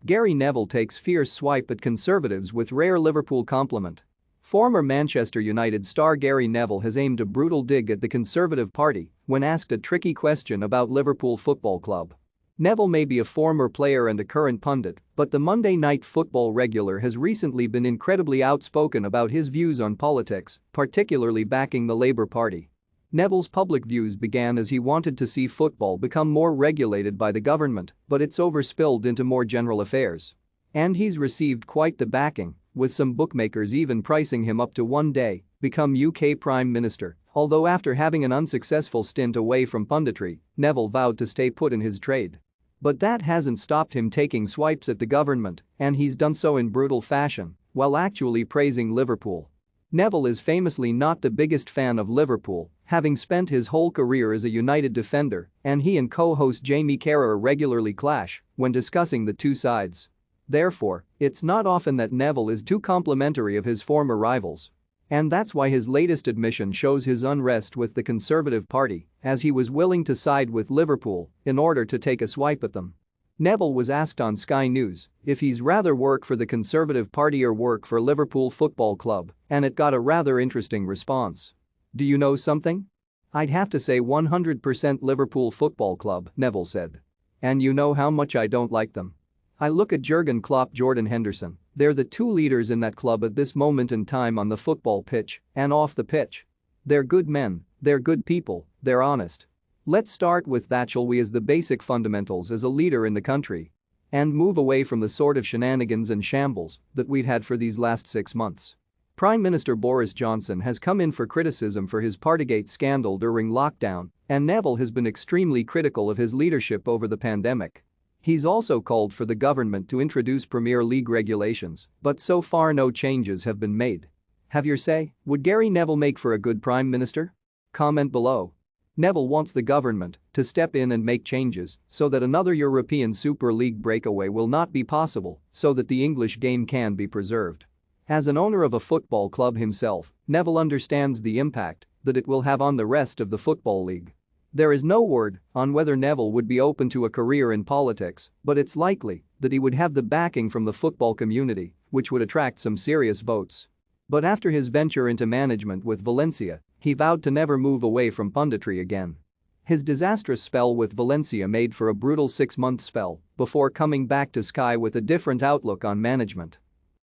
Gary Neville takes fierce swipe at Conservatives with rare Liverpool compliment. Former Manchester United star Gary Neville has aimed a brutal dig at the Conservative Party when asked a tricky question about Liverpool Football Club. Neville may be a former player and a current pundit, but the Monday Night Football regular has recently been incredibly outspoken about his views on politics, particularly backing the Labour Party. Neville's public views began as he wanted to see football become more regulated by the government, but it's overspilled into more general affairs. And he's received quite the backing, with some bookmakers even pricing him up to one day become UK Prime Minister, although after having an unsuccessful stint away from punditry, Neville vowed to stay put in his trade. But that hasn't stopped him taking swipes at the government, and he's done so in brutal fashion, while actually praising Liverpool. Neville is famously not the biggest fan of Liverpool, having spent his whole career as a United defender, and he and co-host Jamie Carragher regularly clash when discussing the two sides. Therefore, it's not often that Neville is too complimentary of his former rivals. And that's why his latest admission shows his unrest with the Conservative Party, as he was willing to side with Liverpool in order to take a swipe at them. Neville was asked on Sky News if he's rather work for the Conservative Party or work for Liverpool Football Club, and it got a rather interesting response. "Do you know something? I'd have to say 100% Liverpool Football Club," Neville said. "And you know how much I don't like them. I look at Jurgen Klopp, Jordan Henderson, they're the two leaders in that club at this moment in time on the football pitch and off the pitch. They're good men, they're good people, they're honest. Let's start with that, shall we, as the basic fundamentals as a leader in the country. And move away from the sort of shenanigans and shambles that we've had for these last 6 months." Prime Minister Boris Johnson has come in for criticism for his Partygate scandal during lockdown, and Neville has been extremely critical of his leadership over the pandemic. He's also called for the government to introduce Premier League regulations, but so far no changes have been made. Have your say, would Gary Neville make for a good Prime Minister? Comment below. Neville wants the government to step in and make changes so that another European Super League breakaway will not be possible, so that the English game can be preserved. As an owner of a football club himself, Neville understands the impact that it will have on the rest of the Football League. There is no word on whether Neville would be open to a career in politics, but it's likely that he would have the backing from the football community, which would attract some serious votes. But after his venture into management with Valencia, he vowed to never move away from punditry again. His disastrous spell with Valencia made for a brutal 6-month spell before coming back to Sky with a different outlook on management.